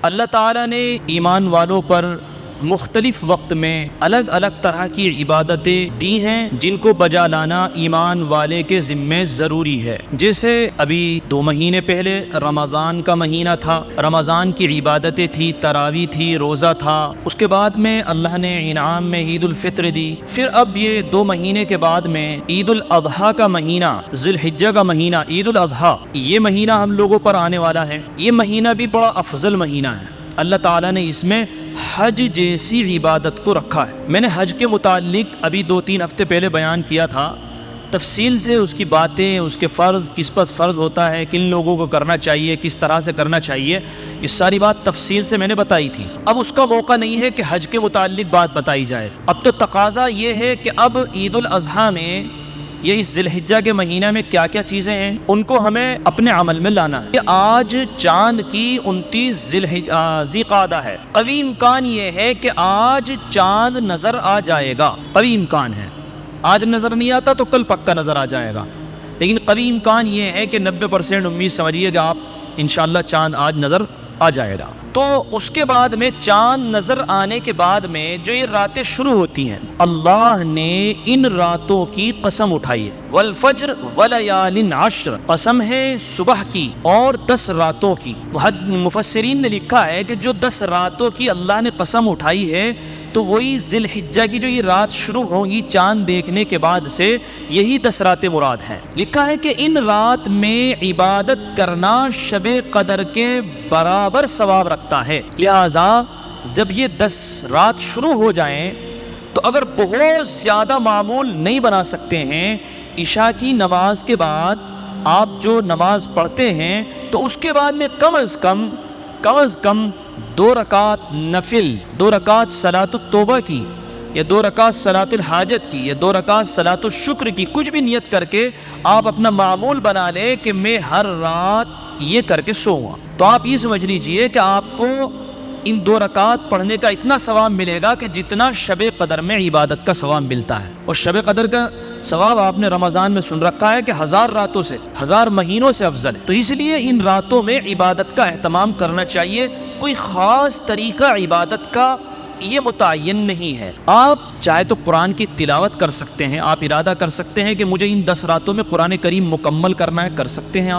اللہ تعالیٰ نے ایمان والوں پر مختلف وقت میں الگ الگ طرح کی عبادتیں دی ہیں جن کو بجا لانا ایمان والے کے ذمے ضروری ہے۔ جیسے ابھی 2 مہینے پہلے رمضان کا مہینہ تھا، رمضان کی عبادتیں تھی، تراویح تھی، روزہ تھا۔ اس کے بعد میں اللہ نے انعام میں عید الفطر دی۔ پھر اب یہ 2 مہینے کے بعد میں عید الاضحیٰ کا مہینہ، ذی الحجہ کا مہینہ، عید الاضحیٰ، یہ مہینہ ہم لوگوں پر آنے والا ہے۔ یہ مہینہ بھی بڑا افضل مہینہ ہے۔ اللہ تعالیٰ نے اس میں حج جیسی عبادت کو رکھا ہے۔ میں نے حج کے متعلق ابھی 2-3 ہفتے پہلے بیان کیا تھا، تفصیل سے اس کی باتیں، اس کے فرض، کس پر فرض ہوتا ہے، کن لوگوں کو کرنا چاہیے، کس طرح سے کرنا چاہیے، یہ ساری بات تفصیل سے میں نے بتائی تھی۔ اب اس کا موقع نہیں ہے کہ حج کے متعلق بات بتائی جائے۔ اب تو تقاضا یہ ہے کہ اب عید الاضحیٰ میں یہ اس ذی الحجہ کے مہینہ میں کیا کیا چیزیں ہیں ان کو ہمیں اپنے عمل میں لانا ہے۔ آج چاند کی 29 ذی قعدہ ہے، قوی امکان یہ ہے کہ آج چاند نظر آ جائے گا، قوی امکان ہے۔ آج نظر نہیں آتا تو کل پکا نظر آ جائے گا، لیکن قوی امکان یہ ہے کہ 90% امید سمجھیے کہ آپ انشاءاللہ چاند آج نظر آ جائے گا۔ تو اس کے بعد میں چاند نظر آنے کے بعد میں جو یہ راتیں شروع ہوتی ہیں، اللہ نے ان راتوں کی قسم اٹھائی ہے، والفجر ولیال عشر، قسم ہے صبح کی اور 10 راتوں کی۔ مفسرین نے لکھا ہے کہ جو 10 راتوں کی اللہ نے قسم اٹھائی ہے تو وہی ذی الحجہ کی جو یہ رات شروع ہوں گی چاند دیکھنے کے بعد سے، یہی 10 راتیں مراد ہیں۔ لکھا ہے کہ ان رات میں عبادت کرنا شب قدر کے برابر ثواب رکھتا ہے، لہذا جب یہ 10 رات شروع ہو جائیں تو اگر بہت زیادہ معمول نہیں بنا سکتے ہیں، عشاء کی نماز کے بعد آپ جو نماز پڑھتے ہیں تو اس کے بعد میں کم از کم 2 رکعت نفل، 2 رکعت صلاۃ التوبہ کی، یا 2 رکعت صلاۃ الحاجت کی، یا 2 رکعت صلاۃ الشکر کی، کچھ بھی نیت کر کے آپ اپنا معمول بنا لیں کہ میں ہر رات یہ کر کے سوؤں گا، تو آپ یہ سمجھ لیجئے کہ آپ کو ان 2 رکعت پڑھنے کا اتنا ثواب ملے گا کہ جتنا شب قدر میں عبادت کا ثواب ملتا ہے۔ اور شب قدر کا ثواب آپ نے رمضان میں سن رکھا ہے کہ 1000 راتوں سے، 1000 مہینوں سے افضل ہے، تو اس لیے ان راتوں میں عبادت کا اہتمام کرنا چاہیے۔ کوئی خاص طریقہ عبادت کا یہ متعین نہیں ہے، آپ چاہے تو قرآن کی تلاوت کر سکتے ہیں، آپ ارادہ کر سکتے ہیں کہ مجھے ان 10 راتوں میں قرآن کریم مکمل کرنا ہے، کر سکتے ہیں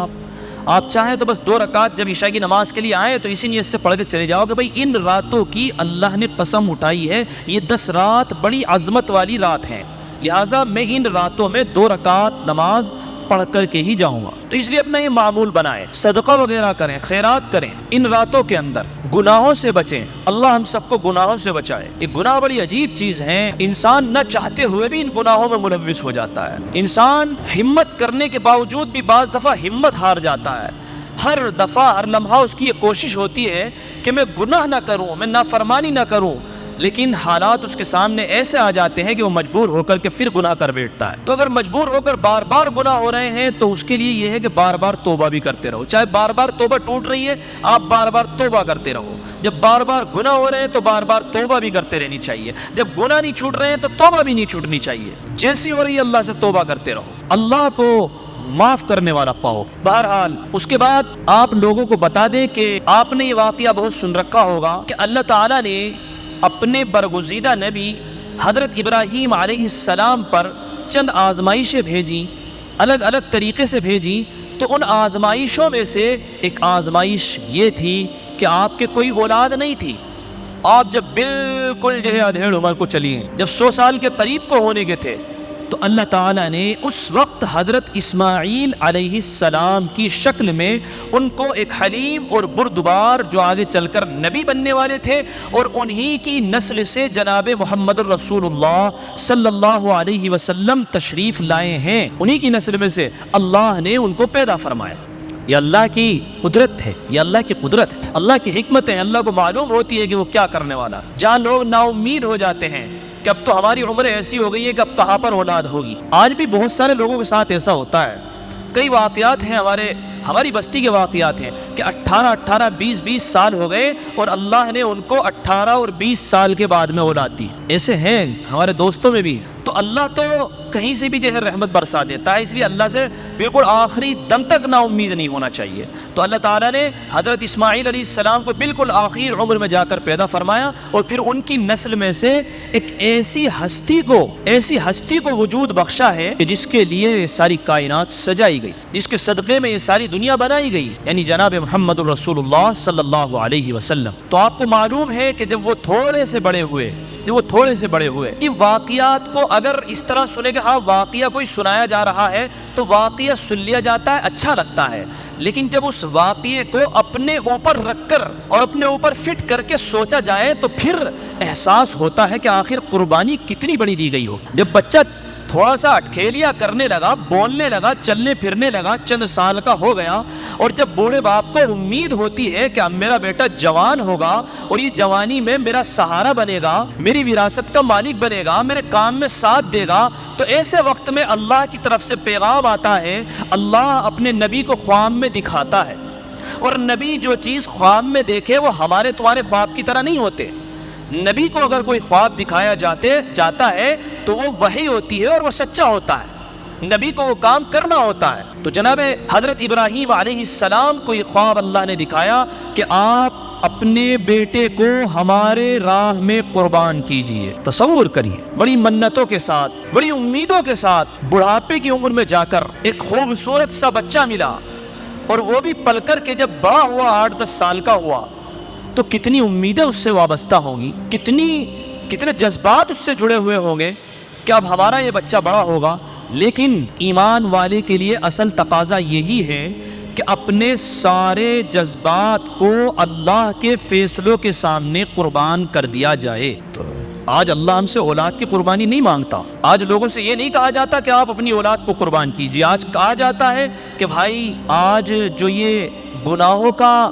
آپ چاہیں تو بس 2 رکعت جب عشاء کی نماز کے لیے آئیں تو اسی نیت سے پڑھ کے چلے جاؤ کہ بھائی ان راتوں کی اللہ نے قسم اٹھائی ہے، یہ 10 رات بڑی عظمت والی رات ہیں، لہٰذا میں ان راتوں میں 2 رکعت نماز پڑھ کر کے ہی جاؤں گا۔ تو اس لیے اپنا یہ معمول بنائیں، صدقہ وغیرہ کریں، خیرات کریں ان راتوں کے اندر، گناہوں سے بچیں، اللہ ہم سب کو گناہوں سے بچائے۔ یہ گناہ بڑی عجیب چیز ہے، انسان نہ چاہتے ہوئے بھی ان گناہوں میں ملوث ہو جاتا ہے، انسان ہمت کرنے کے باوجود بھی بعض دفعہ ہمت ہار جاتا ہے، ہر دفعہ ہر لمحہ اس کی یہ کوشش ہوتی ہے کہ میں گناہ نہ کروں، میں نافرمانی نہ کروں، لیکن حالات اس کے سامنے ایسے آ جاتے ہیں کہ وہ مجبور ہو کر کے پھر گناہ کر بیٹھتا ہے۔ تو اگر مجبور ہو کر بار بار گناہ ہو رہے ہیں تو اس کے لیے یہ ہے کہ بار بار توبہ بھی کرتے رہو، چاہے بار بار توبہ ٹوٹ رہی ہے آپ بار بار توبہ کرتے رہو، جب بار بار گناہ ہو رہے ہیں تو بار بار توبہ بھی کرتے رہنی چاہیے، جب گناہ نہیں چھوٹ رہے ہیں تو توبہ بھی نہیں چھوٹنی چاہیے، جیسی ہو رہی ہے اللہ سے توبہ کرتے رہو، اللہ کو معاف کرنے والا پاؤ۔ بہرحال اس کے بعد آپ لوگوں کو بتا دیں کہ آپ نے یہ واقعہ بہت سن رکھا ہوگا کہ اللہ تعالیٰ نے اپنے برگزیدہ نبی حضرت ابراہیم علیہ السلام پر چند آزمائشیں بھیجیں، الگ الگ طریقے سے بھیجیں، تو ان آزمائشوں میں سے ایک آزمائش یہ تھی کہ آپ کے کوئی اولاد نہیں تھی، آپ جب بالکل ادھیڑ عمر کو چلی ہیں، جب 100 سال کے قریب کو ہونے کے تھے، تو اللہ تعالیٰ نے اس وقت حضرت اسماعیل علیہ السلام کی شکل میں ان کو ایک حلیم اور بردبار جو آگے چل کر نبی بننے والے تھے اور انہی کی نسل سے جناب محمد الرسول اللہ صلی اللہ علیہ وسلم تشریف لائے ہیں، انہی کی نسل میں سے اللہ نے ان کو پیدا فرمایا۔ یہ اللہ کی قدرت ہے، یہ اللہ کی قدرت ہے، اللہ کی حکمت ہے، اللہ کو معلوم ہوتی ہے کہ وہ کیا کرنے والا۔ جہاں لوگ نا امید ہو جاتے ہیں کہ اب تو ہماری عمر ایسی ہو گئی ہے کہ اب کہاں پر اولاد ہوگی، آج بھی بہت سارے لوگوں کے ساتھ ایسا ہوتا ہے۔ کئی واقعات ہیں ہمارے ہماری بستی کے واقعات ہیں کہ 18 20 سال ہو گئے اور اللہ نے ان کو 18 اور 20 سال کے بعد میں اولاد دی. ایسے ہیں ہمارے دوستوں میں بھی. تو اللہ تو کہیں سے بھی جو ہے رحمت برسا دیتا ہے, اس لیے اللہ سے بالکل آخری دم تک نا امید نہیں ہونا چاہیے. تو اللہ تعالیٰ نے حضرت اسماعیل علیہ السلام کو بالکل آخر عمر میں جا کر پیدا فرمایا, اور پھر ان کی نسل میں سے ایک ایسی ہستی کو وجود بخشا ہے کہ جس کے لیے یہ ساری کائنات سجائی گئی, جس کے صدقے میں یہ ساری دنیا بنائی گئی, یعنی جناب محمد الرسول اللہ صلی اللہ علیہ وسلم. تو آپ کو معلوم ہے کہ جب وہ تھوڑے سے بڑے ہوئے کہ واقعات کو اگر اس طرح سنے کہ ہاں واقعہ کوئی سنایا جا رہا ہے تو واقعہ سن لیا جاتا ہے, اچھا لگتا ہے, لیکن جب اس واقعے کو اپنے اوپر رکھ کر اور اپنے اوپر فٹ کر کے سوچا جائے تو پھر احساس ہوتا ہے کہ آخر قربانی کتنی بڑی دی گئی ہو. جب بچہ تھوڑا سا اٹکھیلیاں کرنے لگا, بولنے لگا, چلنے پھرنے لگا, چند سال کا ہو گیا, اور جب بوڑھے باپ کو امید ہوتی ہے کہ اب میرا بیٹا جوان ہوگا اور یہ جوانی میں میرا سہارا بنے گا, میری وراثت کا مالک بنے گا, میرے کام میں ساتھ دے گا, تو ایسے وقت میں اللہ کی طرف سے پیغام آتا ہے. اللہ اپنے نبی کو خواب میں دکھاتا ہے, اور نبی جو چیز خواب میں دیکھے وہ ہمارے تمہارے خواب کی طرح نہیں ہوتے. نبی کو اگر کوئی خواب دکھایا جاتا ہے تو وہ وحی ہوتی ہے اور وہ سچا ہوتا ہے, نبی کو وہ کام کرنا ہوتا ہے. تو جناب حضرت ابراہیم علیہ السلام کو یہ خواب اللہ نے دکھایا کہ آپ اپنے بیٹے کو ہمارے راہ میں قربان کیجئے. تصور کریے, بڑی منتوں کے ساتھ, بڑی امیدوں کے ساتھ بڑھاپے کی عمر میں جا کر ایک خوبصورت سا بچہ ملا, اور وہ بھی پل کر کے جب بڑا ہوا 8-10 سال کا ہوا تو کتنی امیدیں اس سے وابستہ ہوں گی, کتنے جذبات اس سے جڑے ہوئے ہوں گے کہ اب ہمارا یہ بچہ بڑا ہوگا. لیکن ایمان والے کے لیے اصل تقاضا یہی ہے کہ اپنے سارے جذبات کو اللہ کے فیصلوں کے سامنے قربان کر دیا جائے. تو آج اللہ ہم سے اولاد کی قربانی نہیں مانگتا. آج لوگوں سے یہ نہیں کہا جاتا کہ آپ اپنی اولاد کو قربان کیجیے. آج کہا جاتا ہے کہ بھائی آج جو یہ گناہوں کا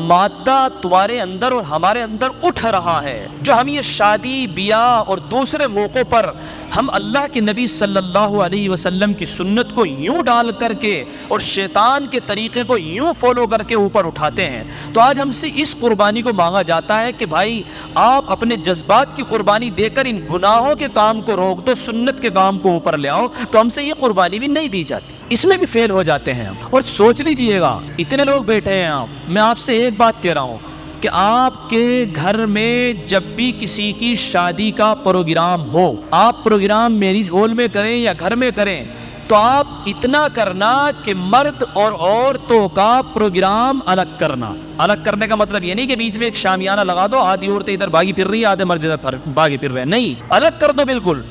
مادہ تمہارے اندر اور ہمارے اندر اٹھ رہا ہے, جو ہم یہ شادی بیاہ اور دوسرے موقعوں پر ہم اللہ کے نبی صلی اللہ علیہ وسلم کی سنت کو یوں ڈال کر کے اور شیطان کے طریقے کو یوں فالو کر کے اوپر اٹھاتے ہیں, تو آج ہم سے اس قربانی کو مانگا جاتا ہے کہ بھائی آپ اپنے جذبات کی قربانی دے کر ان گناہوں کے کام کو روک دو, سنت کے کام کو اوپر لے آؤ. تو ہم سے یہ قربانی بھی نہیں دی جاتی, اس میں بھی فیل ہو جاتے ہیں. اور سوچ لیجئے گا, اتنے لوگ بیٹھے ہیں, میں آپ سے ایک بات کہہ رہا ہوں کہ آپ کے گھر میں جب بھی کسی کی شادی کا پروگرام ہو, آپ پروگرام میرج ہال میں کریں یا گھر میں کریں, تو آپ اتنا کرنا کہ مرد اور عورتوں کا پروگرام الگ کرنا. الگ کرنے کا مطلب یہ نہیں کہ بیچ میں ایک شامیانہ لگا دو, آدھی عورتیں ادھر بھاگی پھر رہی ہیں, آدھے مرد ادھر بھاگی پھر رہے ہیں, نہیں, الگ کر دو. بالکل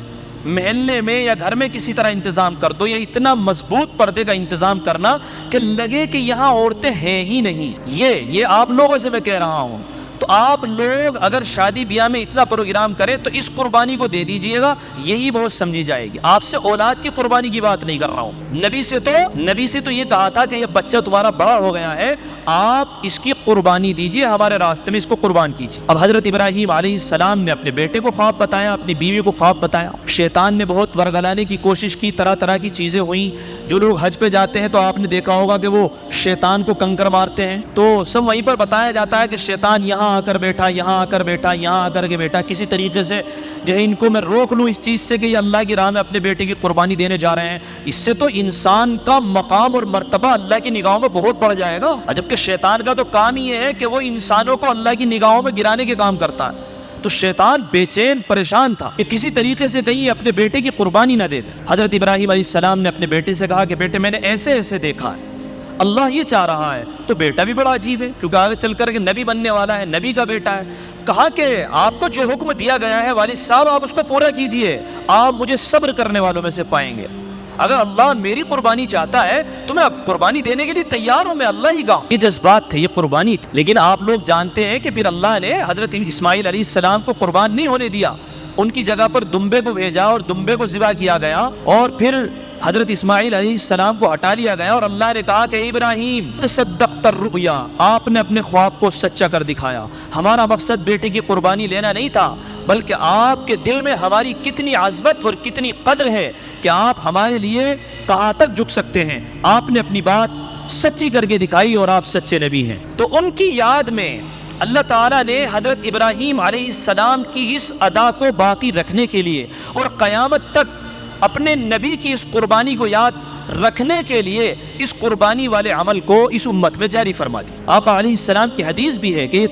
محلے میں یا گھر میں کسی طرح انتظام کر دو, یا اتنا مضبوط پردے کا انتظام کرنا کہ لگے کہ یہاں عورتیں ہیں ہی نہیں. یہ آپ لوگوں سے میں کہہ رہا ہوں. تو آپ لوگ اگر شادی بیاہ میں اتنا پروگرام کریں تو اس قربانی کو دے دیجئے گا, یہی بہت سمجھی جائے گی. آپ سے اولاد کی قربانی کی بات نہیں کر رہا ہوں. نبی سے تو یہ کہا تھا کہ یہ بچہ تمہارا بڑا ہو گیا ہے, آپ اس کی قربانی دیجئے, ہمارے راستے میں اس کو قربان کیجئے. اب حضرت ابراہیم علیہ السلام نے اپنے بیٹے کو خواب بتایا, اپنی بیوی کو خواب بتایا. شیطان نے بہت ورگلانے کی کوشش کی, طرح طرح کی چیزیں ہوئیں. جو لوگ حج پہ جاتے ہیں تو آپ نے دیکھا ہوگا کہ وہ شیطان کو کنکر مارتے ہیں, تو سب وہیں پر بتایا جاتا ہے کہ شیطان یہاں آ کر بیٹھا, یہاں آ کر بیٹھا, یہاں آ کر کے بیٹھا. کسی طریقے سے جو ہے ان کو میں روک لوں اس چیز سے کہ یہ اللہ کی راہ میں اپنے بیٹے کی قربانی دینے جا رہے ہیں. اس سے تو انسان کا مقام اور مرتبہ اللہ کی نگاہوں میں بہت بڑھ جائے گا. جبکہ شیطان کا تو کام ہی یہ ہے کہ وہ انسانوں کو اللہ کی نگاہوں میں گرانے کے کام کرتا ہے. تو شیطان بے چین پریشان تھا کہ کسی طریقے سے کہیں اپنے بیٹے کی قربانی نہ دے دے. حضرت ابراہیم علیہ السلام نے اپنے بیٹے سے کہا کہ بیٹے میں نے ایسے ایسے دیکھا ہے, اللہ یہ چاہ رہا ہے. تو بیٹا بھی بڑا عجیب ہے کیونکہ آگے چل کر کے نبی بننے والا ہے, نبی کا بیٹا ہے. کہا کہ آپ کو جو حکم دیا گیا ہے والد صاحب آپ اس کو پورا کیجئے, آپ مجھے صبر کرنے والوں میں سے پائیں گے. اگر اللہ میری قربانی چاہتا ہے تو میں قربانی دینے کے لیے تیار ہوں, میں اللہ ہی کا. یہ جذبات تھے, یہ قربانی تھی. لیکن آپ لوگ جانتے ہیں کہ پھر اللہ نے حضرت اسماعیل علیہ السلام کو قربان نہیں ہونے دیا, ان کی جگہ پر دمبے کو بھیجا اور دمبے کو ذبح کیا گیا, اور پھر حضرت اسماعیل علیہ السلام کو ہٹا لیا گیا. اور اللہ نے کہا کہ ابراہیم صدقت الرؤیا, آپ نے اپنے خواب کو سچا کر دکھایا. ہمارا مقصد بیٹے کی قربانی لینا نہیں تھا, بلکہ آپ کے دل میں ہماری کتنی عظمت اور کتنی قدر ہے کہ آپ ہمارے لیے کہاں تک جھک سکتے ہیں. آپ نے اپنی بات سچی کر کے دکھائی اور آپ سچے نبی ہیں۔ تو ان کی یاد میں اللہ تعالیٰ نے حضرت ابراہیم علیہ السلام کی اس ادا کو باقی رکھنے کے لیے اور قیامت تک اپنے نبی کی اس قربانی کو یاد رکھنے کے لیے اس قربانی والے عمل کو اس امت میں جاری فرما دی۔ آقا علیہ السلام کی حدیث بھی ہے کہ یہ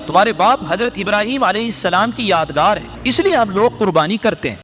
تمہارے باپ حضرت ابراہیم علیہ السلام کی یادگار ہے، اس لیے ہم لوگ قربانی کرتے ہیں۔